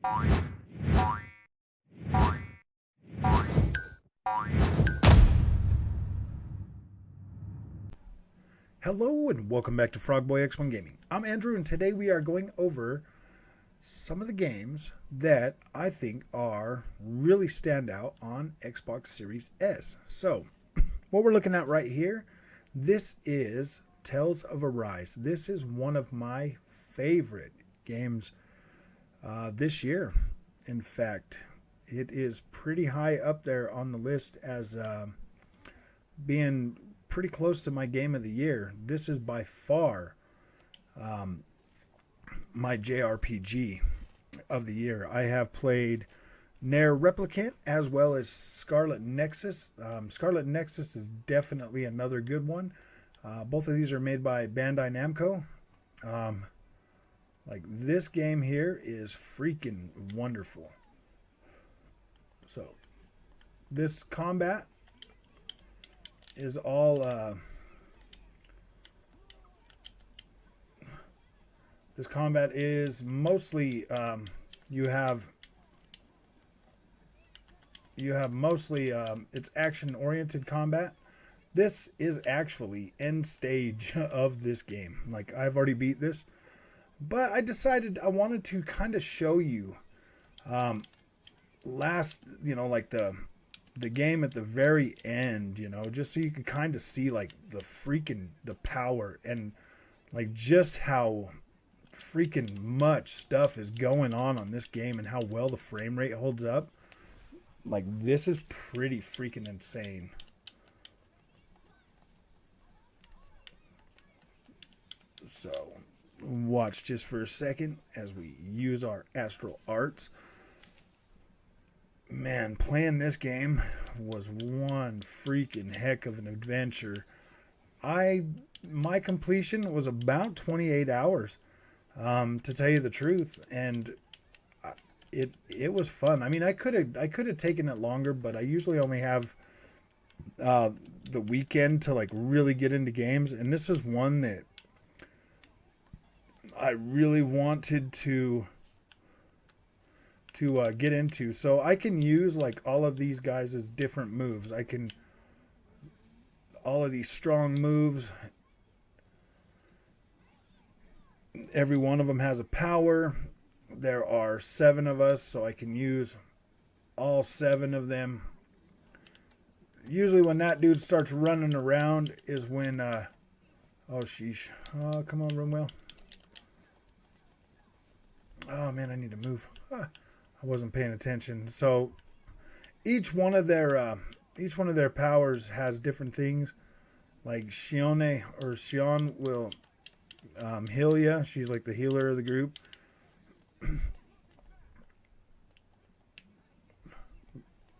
Hello and welcome back to Frogboy X1 Gaming. I'm Andrew and today we are going over some of the games that I think are really stand out on Xbox Series S. So, what we're looking at right here, this is Tales of Arise. This is one of my favorite games this year. In fact, it is pretty high up there on the list as being pretty close to my game of the year. This is by far my JRPG of the year. I have played Nier Replicant as well as Scarlet Nexus. Scarlet Nexus is definitely another good one. Both of these are made by Bandai Namco. Like this game here is freaking wonderful. So this combat is all this combat is mostly you have mostly it's action oriented combat. This is actually end stage of this game. Like I've already beat this, but I decided I wanted to kind of show you like the game at the very end, just so you can kind of see like the power and like just how freaking much stuff is going on this game and how well the frame rate holds up. Like this is pretty freaking insane. So watch just for a second as we use our Astral Arts. Man, playing this game was one freaking heck of an adventure. My completion was about 28 hours, to tell you the truth, and it was fun. I mean, I could have taken it longer, but I usually only have the weekend to like really get into games, and this is one that I really wanted to get into. So I can use like all of these guys as different moves. All of these strong moves, every one of them has a power. There are 7 of us, so I can use all 7 of them. Usually when that dude starts running around is when oh sheesh, oh come on Roomwell. Oh man, I need to move. I wasn't paying attention. So each one of their powers has different things. Like Shion will heal you. She's like the healer of the group.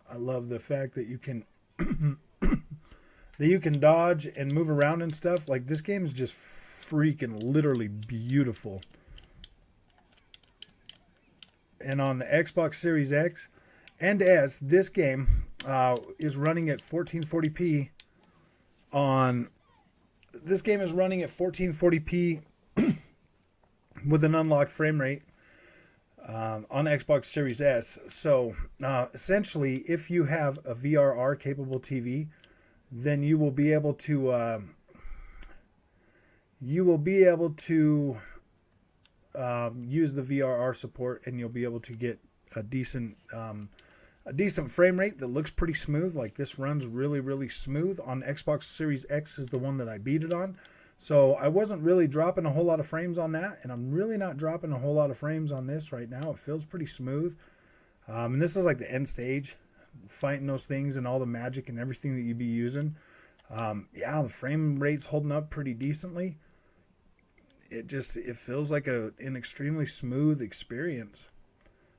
I love the fact that you can dodge and move around and stuff. Like this game is just freaking literally beautiful. And on the Xbox Series X and S, this game is running at 1440p. This game is running at 1440p with an unlocked frame rate on Xbox Series S. So essentially, if you have a VRR capable TV, then you will be able to use the VRR support, and you'll be able to get a decent frame rate that looks pretty smooth. Like this runs really, really smooth. On Xbox Series X is the one that I beat it on. So I wasn't really dropping a whole lot of frames on that, and I'm really not dropping a whole lot of frames on this right now. It feels pretty smooth. And this is like the end stage, fighting those things and all the magic and everything that you'd be using. Yeah, the frame rate's holding up pretty decently. It feels like an extremely smooth experience.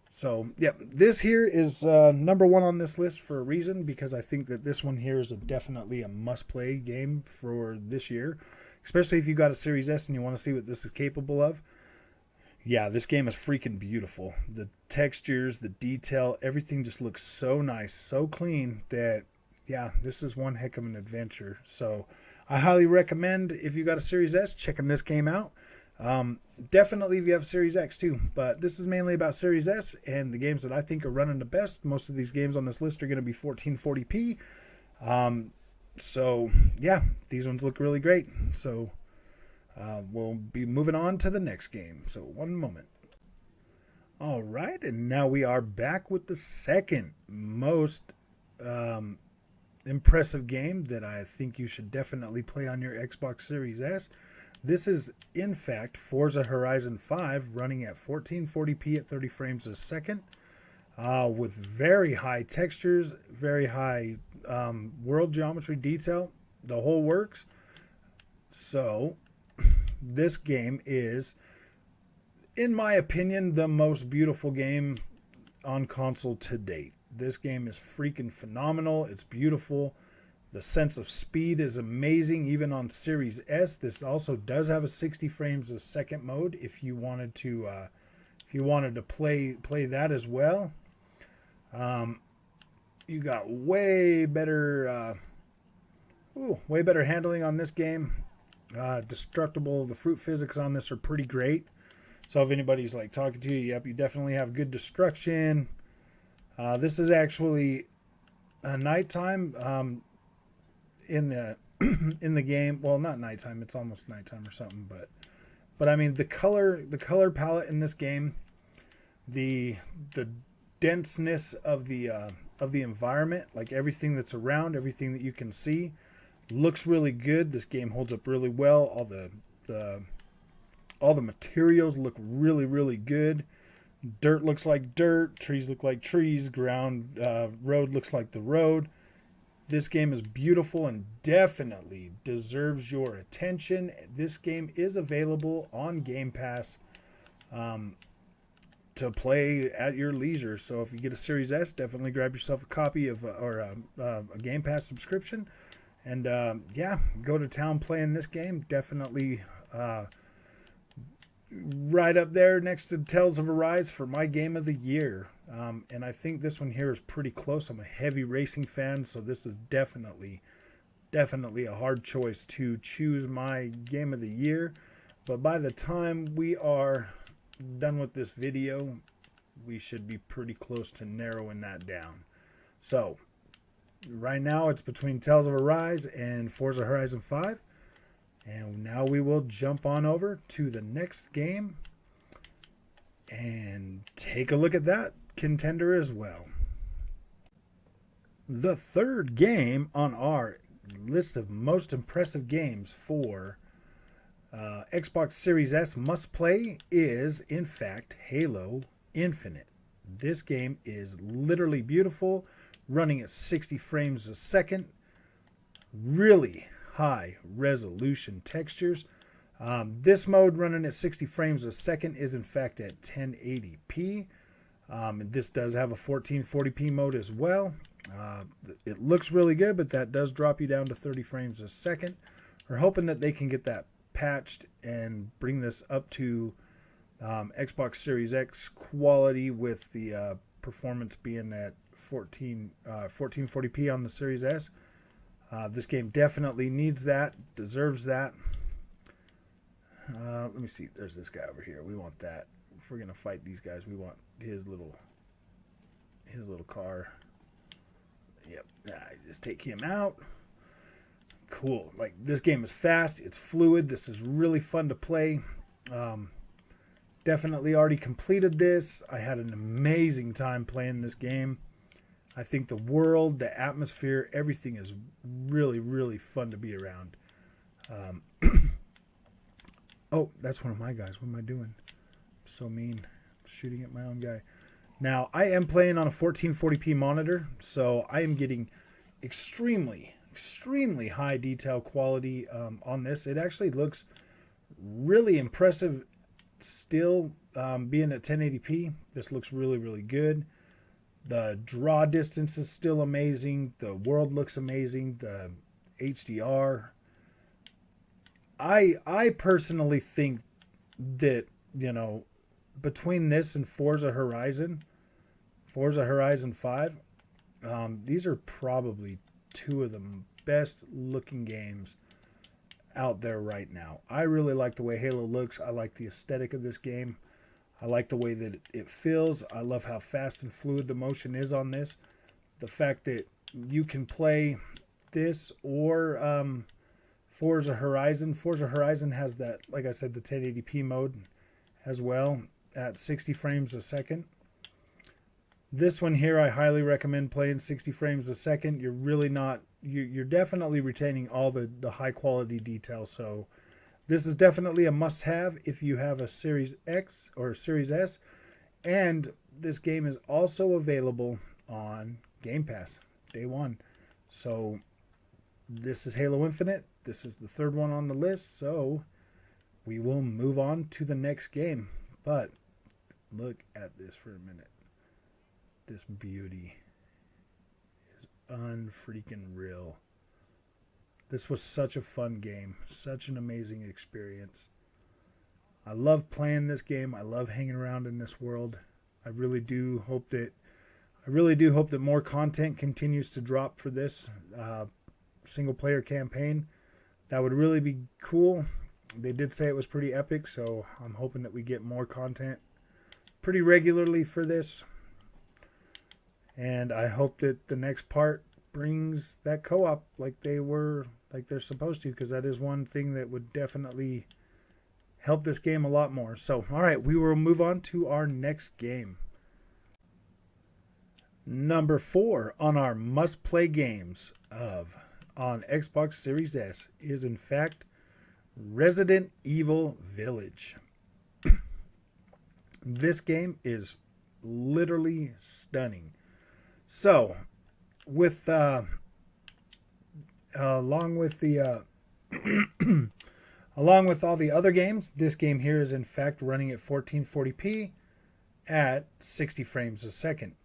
So, yeah, this here is number 1 on this list for a reason, because I think that this one here is definitely a must-play game for this year, especially if you got a Series S and you want to see what this is capable of. Yeah, this game is freaking beautiful. The textures, the detail, everything just looks so nice, so clean that, yeah, this is one heck of an adventure. So I highly recommend, if you got a Series S, checking this game out. Definitely if you have Series X too, but this is mainly about Series S and the games that I think are running the best. Most of these games on this list are going to be 1440p. So yeah, these ones look really great. So we'll be moving on to the next game. So one moment. All right, and now we are back with the second most impressive game that I think you should definitely play on your Xbox Series S. This is, in fact, Forza Horizon 5 running at 1440p at 30 frames a second with very high textures, very high world geometry detail, the whole works. So this game is, in my opinion, the most beautiful game on console to date. This game is freaking phenomenal. It's beautiful. The sense of speed is amazing, even on Series S. This also does have a 60 frames a second mode if you wanted to play that as well. You got way better handling on this game. Destructible. The fruit physics on this are pretty great. So if anybody's like talking to you, yep, you definitely have good destruction. This is actually a nighttime in the game. Well, not nighttime. It's almost nighttime or something. But I mean the color palette in this game, the denseness of the environment, like everything that's around, everything that you can see, looks really good. This game holds up really well. All the materials look really, really good. Dirt looks like dirt. Trees look like trees. Road looks like the road. This game is beautiful and definitely deserves your attention. This game is available on Game Pass to play at your leisure. So if you get a Series S, definitely grab yourself a copy of or a Game Pass subscription. And yeah, go to town playing this game. Definitely right up there next to Tales of Arise for my game of the year. And I think this one here is pretty close. I'm a heavy racing fan, so this is definitely a hard choice to choose my game of the year. But by the time we are done with this video, we should be pretty close to narrowing that down. So right now it's between Tales of Arise and Forza Horizon 5. And now we will jump on over to the next game and take a look at that contender as well. The third game on our list of most impressive games for Xbox Series S must play is, in fact, Halo Infinite. This game is literally beautiful, running at 60 frames a second. Really high resolution textures. This mode running at 60 frames a second is in fact at 1080p. This does have a 1440p mode as well. It looks really good, but that does drop you down to 30 frames a second. We're hoping that they can get that patched and bring this up to Xbox Series X quality with the performance being at 1440p on the Series S. This game definitely needs that, deserves that. Let me see. There's this guy over here. We want that. If we're gonna fight these guys, we want his little car. Yep. Just take him out. Cool. Like, this game is fast. It's fluid. This is really fun to play. Definitely already completed this. I had an amazing time playing this game. I think the world, the atmosphere, everything is really, really fun to be around. Oh, that's one of my guys. What am I doing? I'm so mean. I'm shooting at my own guy. Now, I am playing on a 1440p monitor, so I am getting extremely high detail quality on this. It actually looks really impressive still, being at 1080p. This looks really, really good. The draw distance is still amazing. The world looks amazing. The HDR. I personally think that, between this and Forza Horizon 5, these are probably two of the best looking games out there right now. I really like the way Halo looks. I like the aesthetic of this game. I like the way that it feels. I love how fast and fluid the motion is on this. The fact that you can play this or Forza Horizon. Forza Horizon has that, like I said, the 1080p mode as well at 60 frames a second. This one here, I highly recommend playing 60 frames a second. You're really not, you're definitely retaining all the high quality detail. So this is definitely a must-have if you have a Series X or a Series S. And this game is also available on Game Pass day one. So this is Halo Infinite. This is the third one on the list. So we will move on to the next game. But look at this for a minute. This beauty is unfreaking real. This was such a fun game, such an amazing experience. I love playing this game. I love hanging around in this world. I really do hope that more content continues to drop for this single player campaign. That would really be cool. They did say it was pretty epic, so I'm hoping that we get more content pretty regularly for this. And I hope that the next part brings that co-op like they're supposed to, because that is one thing that would definitely help this game a lot more. So, all right, we will move on to our next game. Number 4 on our must-play games on Xbox Series S is, in fact, Resident Evil Village. This game is literally stunning. So, with along with all the other games, this game here is in fact running at 1440p at 60 frames a second.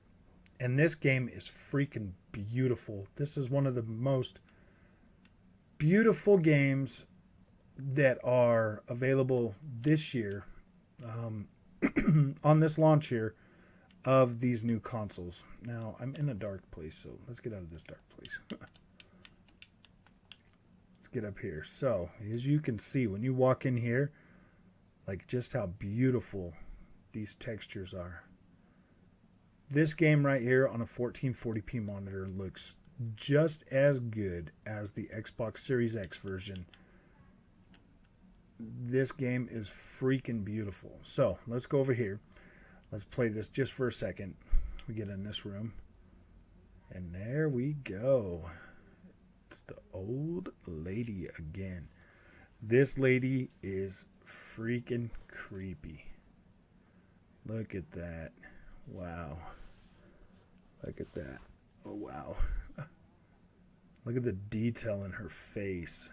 And this game is freaking beautiful. This is one of the most beautiful games that are available this year on this launch year of these new consoles. Now, I'm in a dark place, so let's get out of this dark place. Let's get up here. So, as you can see, when you walk in here, like just how beautiful these textures are. This game right here on a 1440p monitor looks just as good as the Xbox Series X version. This game is freaking beautiful. So, let's go over here. Let's play this just for a second. We get in this room. And there we go. It's the old lady again. This lady is freaking creepy. Look at that. Wow. Look at that. Oh, wow. Look at the detail in her face.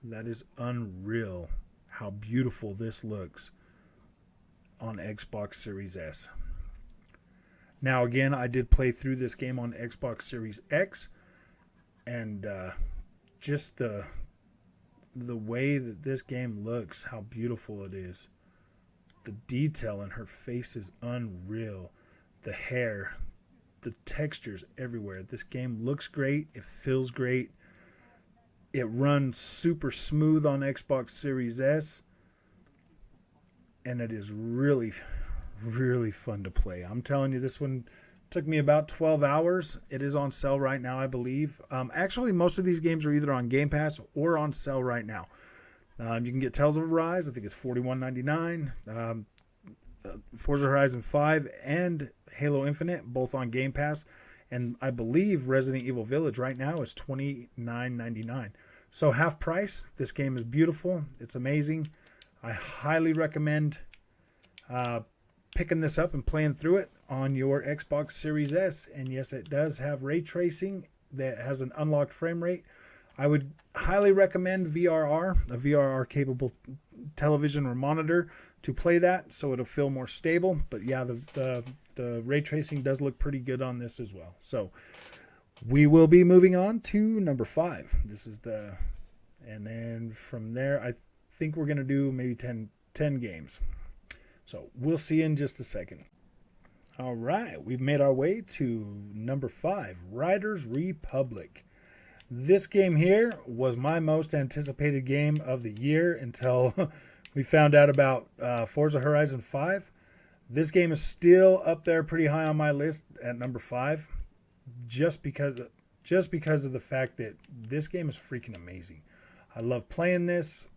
That is unreal how beautiful this looks on Xbox Series S. Now, again, I did play through this game on Xbox Series X, and just the way that this game looks, how beautiful it is. The detail in her face is unreal. The hair, the textures everywhere. This game looks great. It feels great. It runs super smooth on Xbox Series S. And it is really, really fun to play. I'm telling you, this one took me about 12 hours. It is on sale right now, I believe. Actually, most of these games are either on Game Pass or on sale right now. You can get Tales of Arise. I think it's $41.99. Forza Horizon 5 and Halo Infinite, both on Game Pass. And I believe Resident Evil Village right now is $29.99. So half price. This game is beautiful. It's amazing. I highly recommend picking this up and playing through it on your Xbox Series S. And yes, it does have ray tracing that has an unlocked frame rate. I would highly recommend VRR, a VRR capable television or monitor, to play that so it'll feel more stable. But yeah, the ray tracing does look pretty good on this as well. So we will be moving on to number 5. This is and then from there, I think we're going to do maybe 10 games. So we'll see in just a second. All right, we've made our way to number 5, Riders Republic. This game here was my most anticipated game of the year until we found out about Forza Horizon 5. This game is still up there pretty high on my list at number 5, just because of the fact that this game is freaking amazing. I love playing this.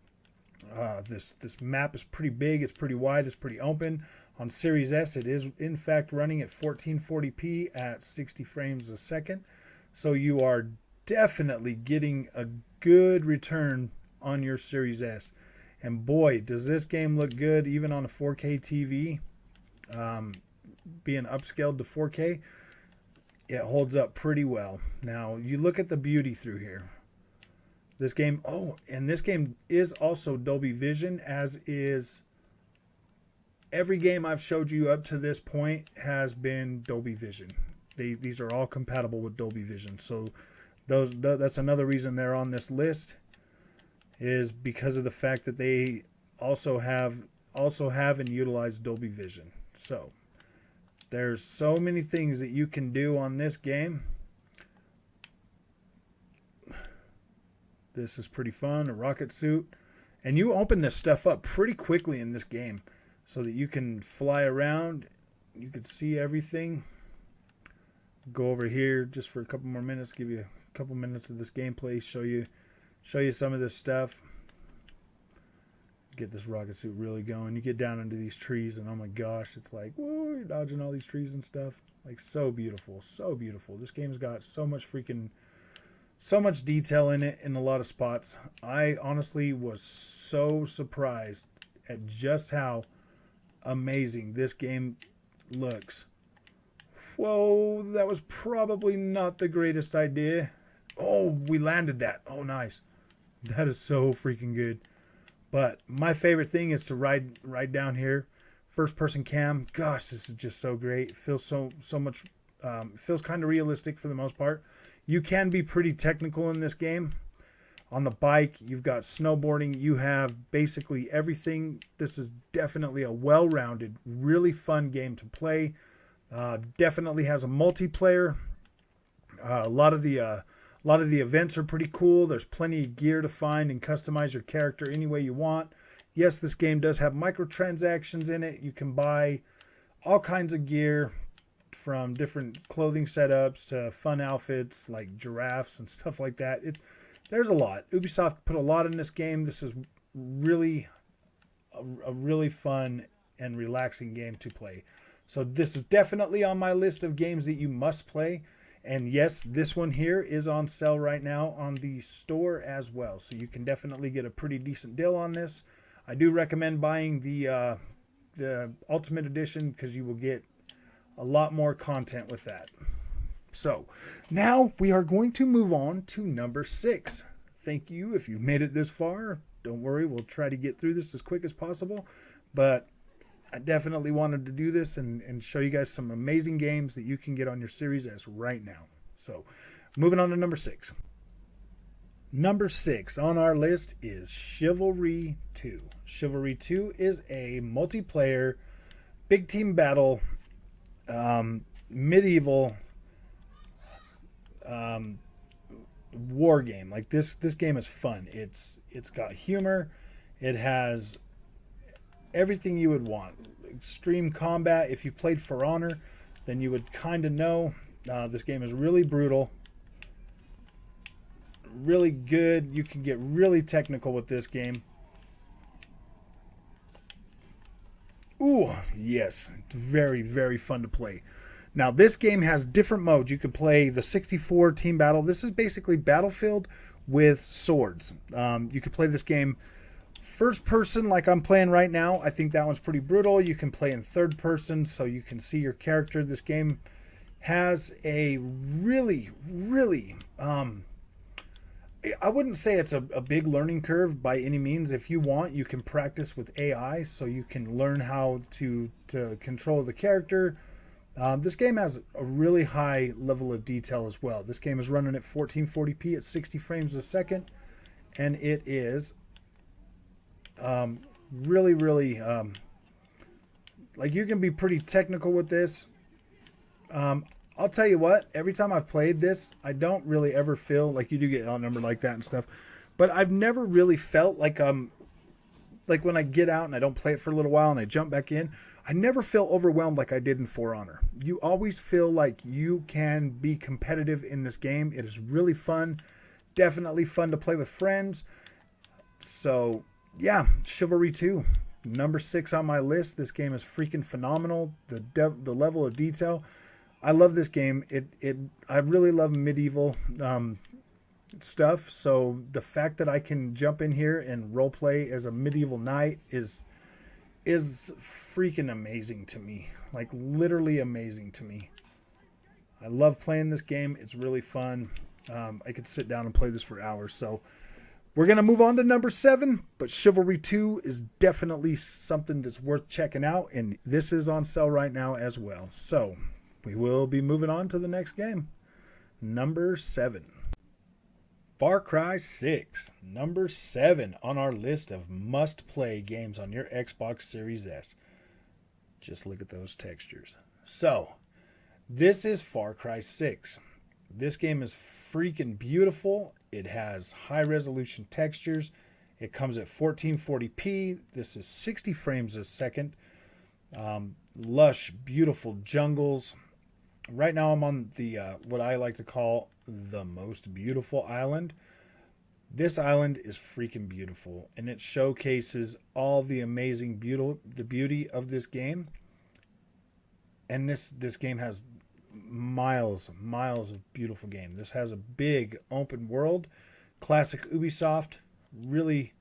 This map is pretty big. It's pretty wide. It's pretty open. On Series S, it is in fact running at 1440p at 60 frames a second. So you are definitely getting a good return on your Series S. And boy, does this game look good even on a 4K TV. Being upscaled to 4K, it holds up pretty well. Now, you look at the beauty through here. This game, and this game is also Dolby Vision, as is every game I've showed you up to this point has been Dolby Vision. These are all compatible with Dolby Vision. So that's another reason they're on this list, is because of the fact that they also have and utilize Dolby Vision. So there's so many things that you can do on this game. This is pretty fun, a rocket suit. And you open this stuff up pretty quickly in this game so that you can fly around. You can see everything. Go over here just for a couple more minutes, give you a couple minutes of this gameplay, show you some of this stuff. Get this rocket suit really going. You get down into these trees and oh my gosh, it's like, whoa, you're dodging all these trees and stuff. Like, so beautiful, so beautiful. This game's got so much detail in it in a lot of spots. I honestly was so surprised at just how amazing this game looks. Whoa, that was probably not the greatest idea. Oh, we landed that. Oh, nice. That is so freaking good. But my favorite thing is to ride down here. First person cam. Gosh, this is just so great. It feels so much. It feels kind of realistic for the most part. You can be pretty technical in this game. On the bike, you've got snowboarding. You have basically everything. This is definitely a well-rounded, really fun game to play. Definitely has a multiplayer. A lot of the events are pretty cool. There's plenty of gear to find and customize your character any way you want. Yes, this game does have microtransactions in it. You can buy all kinds of gear, from different clothing setups to fun outfits like giraffes and stuff like that. There's a lot. Ubisoft put a lot in this game. This is really a really fun and relaxing game to play. So this is definitely on my list of games that you must play. And yes, this one here is on sale right now on the store as well. So you can definitely get a pretty decent deal on this. I do recommend buying the Ultimate Edition because you will get a lot more content with that. So now we are going to move on to number 6. Thank you if you made it this far. Don't worry, we'll try to get through this as quick as possible. But I definitely wanted to do this and show you guys some amazing games that you can get on your Series S right now. So moving on to number 6. Number 6 on our list is Chivalry II. Chivalry II is a multiplayer, big team battle, medieval war game. Like this game is fun. It's got humor. It has everything you would want. Extreme combat. If you played For Honor, then you would kind of know. This game is really brutal, really good. You can get really technical with this game. Ooh, yes, it's very, very fun to play. Now, this game has different modes. You can play the 64 team battle. This is basically Battlefield with swords. You can play this game first person like I'm playing right now. I think that one's pretty brutal. You can play in third person so you can see your character. This game has a really, really... I wouldn't say it's a big learning curve by any means. If you want, you can practice with AI so you can learn how to control the character. This game has a really high level of detail as well. This game is running at 1440p at 60 frames a second, and it is really, really like you can be pretty technical with this. I'll tell you what, every time I've played this, I don't really ever feel like you do get outnumbered like that and stuff. But I've never really felt like when I get out and I don't play it for a little while and I jump back in, I never feel overwhelmed like I did in For Honor. You always feel like you can be competitive in this game. It is really fun. Definitely fun to play with friends. So, yeah, Chivalry 2, number 6 on my list. This game is freaking phenomenal. The level of detail. I love this game. I really love medieval stuff. So the fact that I can jump in here and role play as a medieval knight is freaking amazing to me. Like literally amazing to me. I love playing this game. It's really fun. I could sit down and play this for hours. So we're going to move on to number 7, but Chivalry 2 is definitely something that's worth checking out, and this is on sale right now as well. So we will be moving on to the next game. Number 7. Far Cry 6, number 7 on our list of must-play games on your Xbox Series S. Just look at those textures. So, this is Far Cry 6. This game is freaking beautiful. It has high-resolution textures. It comes at 1440p. This is 60 frames a second. Lush, beautiful jungles. Right now I'm on the what I like to call the most beautiful island. This island is freaking beautiful, and it showcases all the amazing beauty of this game. And this game has miles of beautiful game. This has a big open world, classic Ubisoft, really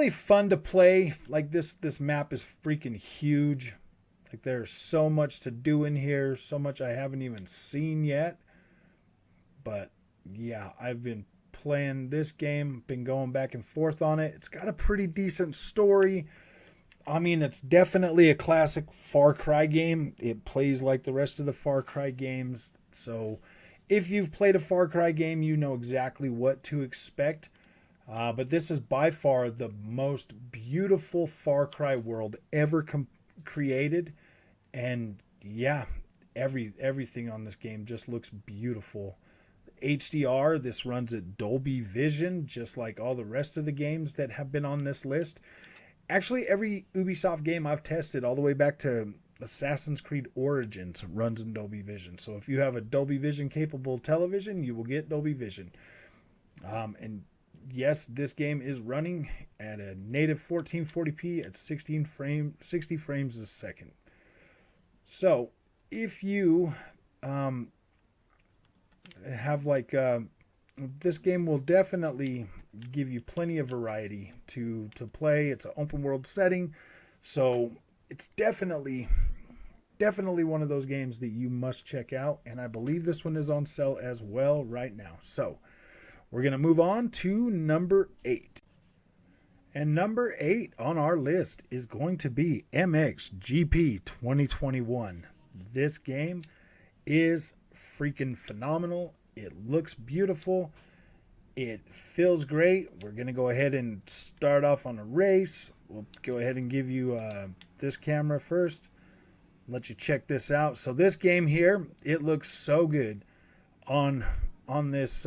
fun to play. Like this map is freaking huge. Like there's so much to do in here, so much I haven't even seen yet. But yeah, I've been playing this game, been going back and forth on it. It's got a pretty decent story. I mean, it's definitely a classic Far Cry game. It plays like the rest of the Far Cry games. So if you've played a Far Cry game, you know exactly what to expect. But this is by far the most beautiful Far Cry world ever created. And yeah, everything on this game just looks beautiful. HDR, this runs at Dolby Vision, just like all the rest of the games that have been on this list. Actually, every Ubisoft game I've tested, all the way back to Assassin's Creed Origins, runs in Dolby Vision. So if you have a Dolby Vision capable television, you will get Dolby Vision. And yes, this game is running at a native 1440p at 60 frames a second. So if you have like this game will definitely give you plenty of variety to play. It's an open world setting, so it's definitely one of those games that you must check out, and I believe this one is on sale as well right now. So we're going to move on to number 8. And number 8 on our list is going to be MXGP 2021. This game is freaking phenomenal. It looks beautiful. It feels great. We're going to go ahead and start off on a race. We'll go ahead and give you this camera first. Let you check this out. So this game here, it looks so good on this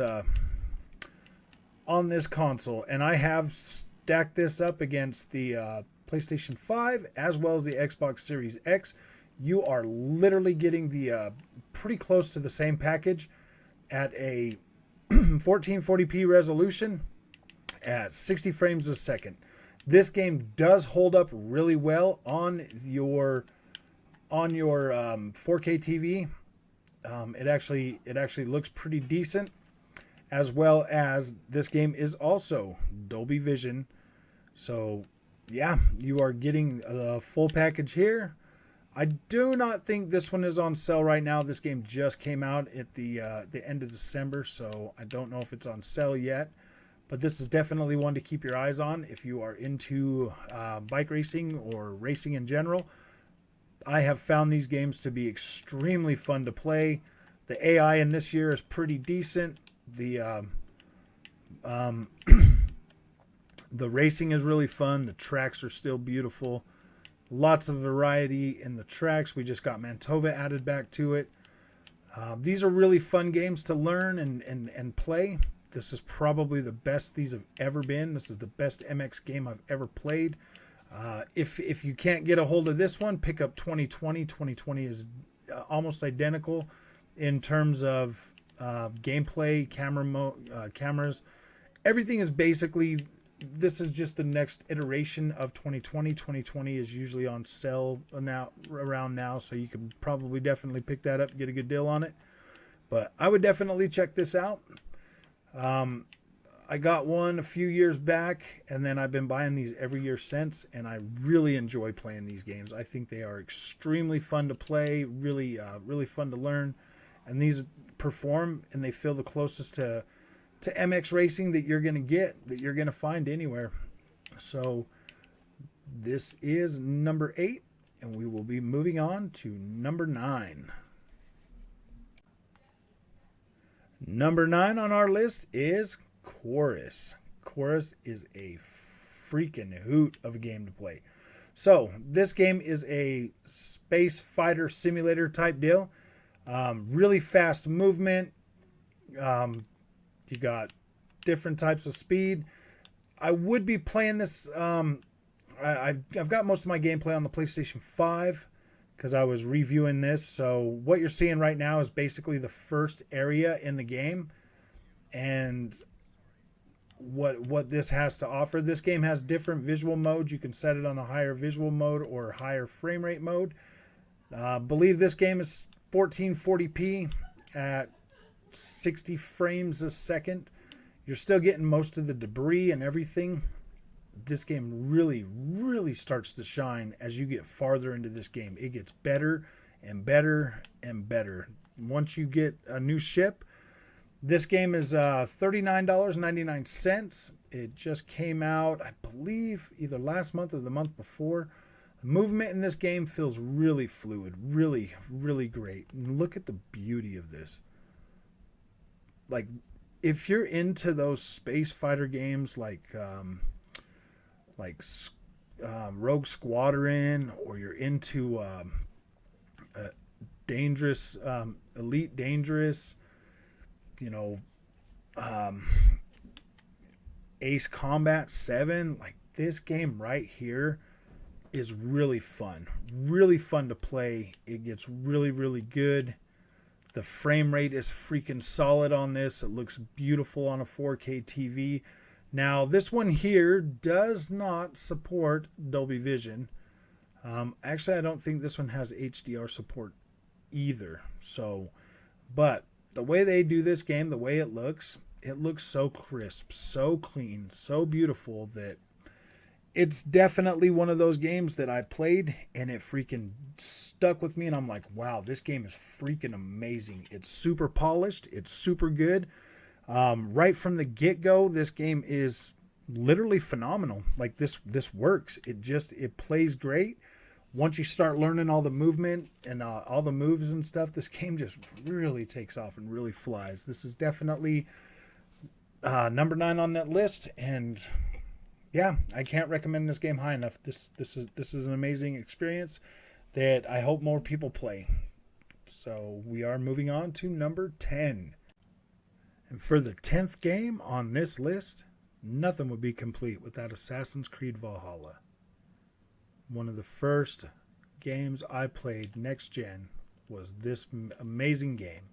console, and I have stacked this up against the PlayStation 5 as well as the Xbox Series X. You are literally getting the pretty close to the same package at a 1440p resolution at 60 frames a second. This game does hold up really well on your 4K TV. It actually looks pretty decent, as well as this game is also Dolby Vision. So yeah, you are getting a full package here. I do not think this one is on sale right now. This game just came out at the end of December, so I don't know if it's on sale yet. But this is definitely one to keep your eyes on if you are into bike racing or racing in general. I have found these games to be extremely fun to play. The AI in this year is pretty decent. The racing is really fun. The tracks are still beautiful. Lots of variety in the tracks. We just got Mantova added back to it. These are really fun games to learn and play. This is probably the best these have ever been. This is the best MX game I've ever played. If you can't get a hold of this one, pick up 2020. 2020 is almost identical in terms of gameplay, cameras. Everything is basically, this is just the next iteration of 2020. 2020 is usually on sale around now, so you can probably definitely pick that up, get a good deal on it. But I would definitely check this out. I got one a few years back, and then I've been buying these every year since, and I really enjoy playing these games. I think they are extremely fun to play, really fun to learn, and these perform, and they feel the closest to MX racing that you're going to find anywhere. So this is number 8, and we will be moving on to number 9. Number 9 on our list is Chorus. Chorus is a freaking hoot of a game to play. So this game is a space fighter simulator type deal. Really fast movement. You got different types of speed. I would be playing this. I've got most of my gameplay on the PlayStation 5 because I was reviewing this. So what you're seeing right now is basically the first area in the game, and what this has to offer. This game has different visual modes. You can set it on a higher visual mode or higher frame rate mode. Believe this game is 1440p at 60 frames a second. You're still getting most of the debris and everything. This game really starts to shine as you get farther into this game. It gets better and better and better. Once you get a new ship, this game is $39.99. It just came out, I believe, either last month or the month before. The movement in this game feels really fluid, really great. And look at the beauty of this. Like, if you're into those space fighter games like Rogue Squadron, or you're into Dangerous, Elite Dangerous, Ace Combat 7, like this game right here is really fun to play. It gets really good. The frame rate is freaking solid on this. It looks beautiful on a 4K TV. Now, this one here does not support Dolby Vision. Actually, I don't think this one has HDR support either. But the way they do this game, the way it looks so crisp, so clean, so beautiful that it's definitely one of those games that I played and it freaking stuck with me, and I'm like, wow, this game is freaking amazing. It's super polished. It's super good. Right from the get-go, this game is literally phenomenal. Like this works. It plays great. Once you start learning all the movement and all the moves and stuff, this game just really takes off and really flies. This is definitely number 9 on that list, and yeah, I can't recommend this game high enough. This is an amazing experience that I hope more people play. So we are moving on to number 10. And for the 10th game on this list, nothing would be complete without Assassin's Creed Valhalla. One of the first games I played next gen was this amazing game.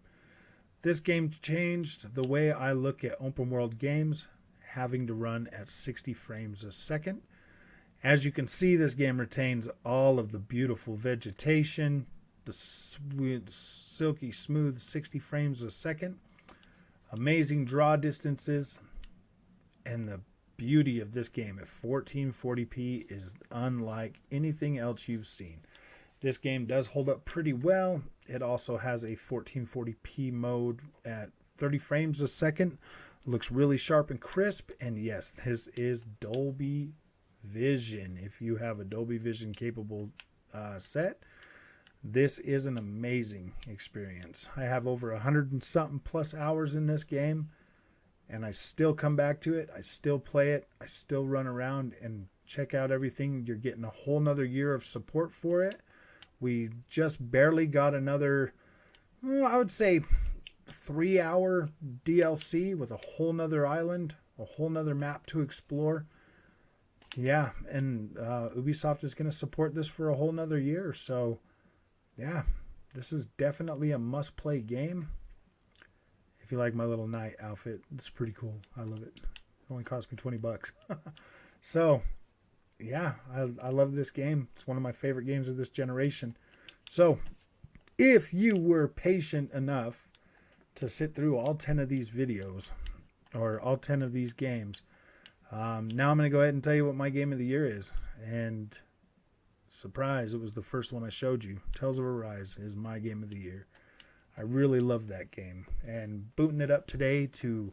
This game changed the way I look at open world games, having to run at 60 frames a second. As you can see, this game retains all of the beautiful vegetation, the silky smooth 60 frames a second, amazing draw distances, and the beauty of this game at 1440p is unlike anything else you've seen. This game does hold up pretty well. It also has a 1440p mode at 30 frames a second. Looks really sharp and crisp. And yes, this is Dolby Vision. If you have a Dolby Vision capable set, this is an amazing experience. I have over 100 and something plus hours in this game, and I still come back to it. I still play it. I still run around and check out everything. You're getting a whole nother year of support for it. We just barely got another Well, I would say 3 hour DLC with a whole nother island, a whole nother map to explore. Yeah, and Ubisoft is going to support this for a whole nother year. So, yeah, this is definitely a must play game. If you like my little knight outfit, it's pretty cool. I love it. It only cost me $20. So, yeah, I love this game. It's one of my favorite games of this generation. So, if you were patient enough to sit through all 10 of these videos or all 10 of these games, now I'm going to go ahead and tell you what my game of the year is. And surprise, it was the first one I showed you. Tales of Arise is my game of the year. I really love that game. And booting it up today to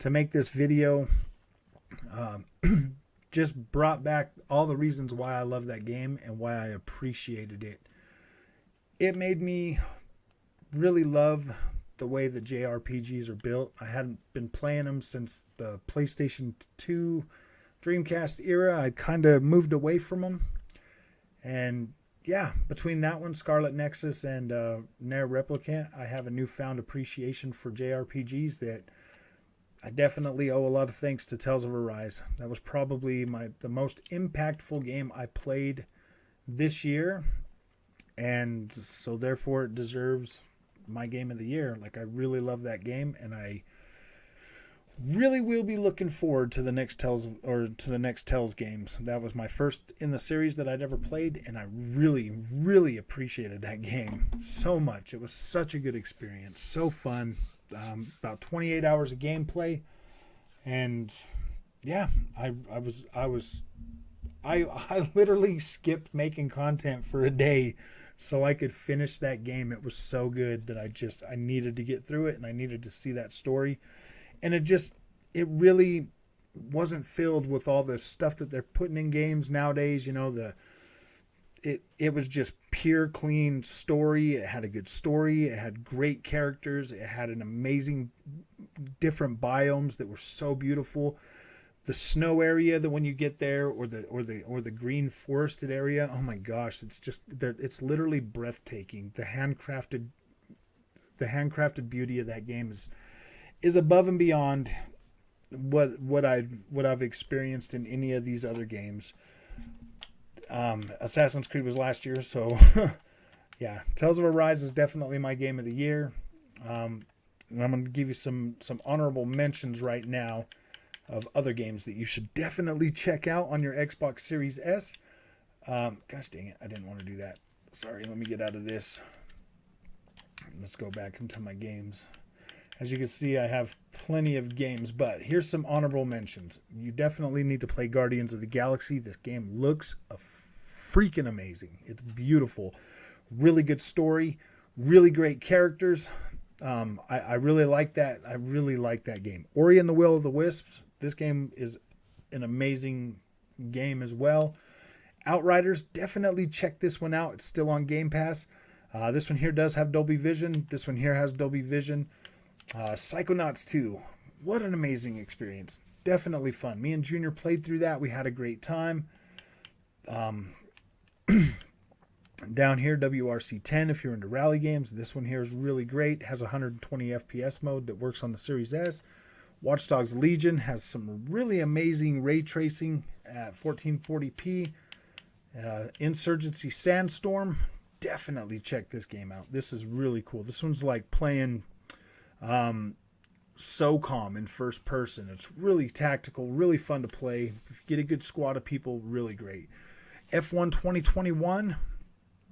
make this video just brought back all the reasons why I love that game and why I appreciated it. It made me really love the way the JRPGs are built. I hadn't been playing them since the PlayStation 2 Dreamcast era. I kind of moved away from them. And yeah, between that one, Scarlet Nexus, and Nier Replicant, I have a newfound appreciation for JRPGs that I definitely owe a lot of thanks to Tales of Arise. That was probably the most impactful game I played this year, and so therefore it deserves my game of the year. Like, I really love that game, and I really will be looking forward to the next Tales games. That was my first in the series that I'd ever played, and I really, really appreciated that game so much. It was such a good experience, so fun. About 28 hours of gameplay, and yeah, I literally skipped making content for a day so I could finish that game. It was so good that I needed to get through it, and I needed to see that story. And it really wasn't filled with all the stuff that they're putting in games nowadays. You know, it was just pure, clean story. It had a good story. It had great characters. It had an amazing different biomes that were so beautiful. The snow area that when you get there, or the green forested area, oh my gosh, it's literally breathtaking. The handcrafted beauty of that game is above and beyond what I've experienced in any of these other games. Assassin's Creed was last year, so yeah, Tales of Arise is definitely my game of the year. And I'm going to give you some honorable mentions right now of other games that you should definitely check out on your Xbox Series S. Gosh dang it, I didn't want to do that. Sorry, let me get out of this. Let's go back into my games. As you can see, I have plenty of games, but here's some honorable mentions. You definitely need to play Guardians of the Galaxy. This game looks freaking amazing. It's beautiful. Really good story. Really great characters. I really like that. I really like that game. Ori and the Will of the Wisps. This game is an amazing game as well. Outriders, definitely check this one out. It's still on Game Pass. This one here does have Dolby Vision. This one here has Dolby Vision. Psychonauts 2. What an amazing experience. Definitely fun. Me and Junior played through that. We had a great time. Down here, WRC 10, if you're into rally games. This one here is really great. It has 120 FPS mode that works on the Series S. Watch Dogs Legion has some really amazing ray tracing at 1440p. Insurgency Sandstorm. Definitely check this game out. This is really cool. This one's like playing SOCOM in first person. It's really tactical, really fun to play. If you get a good squad of people, really great. F1 2021.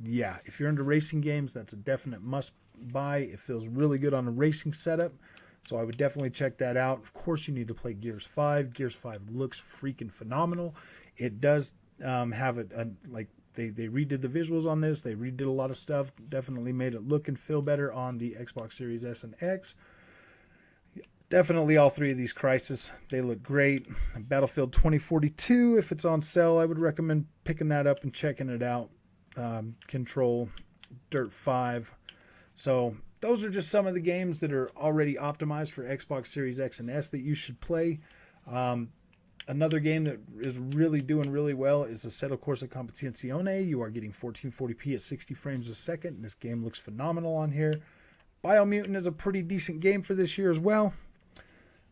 Yeah, if you're into racing games, that's a definite must buy. It feels really good on a racing setup, so I would definitely check that out. Of course, you need to play Gears 5. Gears 5 looks freaking phenomenal. It does have they redid the visuals on this. They redid a lot of stuff. Definitely made it look and feel better on the Xbox Series S and X. Definitely all three of these Crysis, they look great. Battlefield 2042, if it's on sale, I would recommend picking that up and checking it out. Control, Dirt 5. So those are just some of the games that are already optimized for Xbox Series X and S that you should play. Another game that is really doing really well is Assetto Corsa Competizione. You are getting 1440p at 60 frames a second. This game looks phenomenal on here. Biomutant is a pretty decent game for this year as well.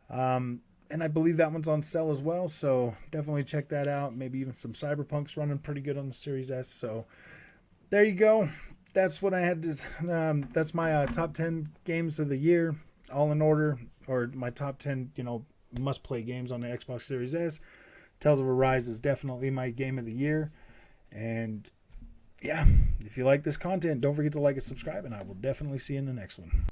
And I believe that one's on sale as well, so definitely check that out. Maybe even some Cyberpunk's running pretty good on the Series S. So there you go. That's what I had to. That's my top 10 games of the year, all in order, or my top 10, must-play games on the Xbox Series S. Tales of Arise is definitely my game of the year. And yeah, if you like this content, don't forget to like and subscribe, and I will definitely see you in the next one.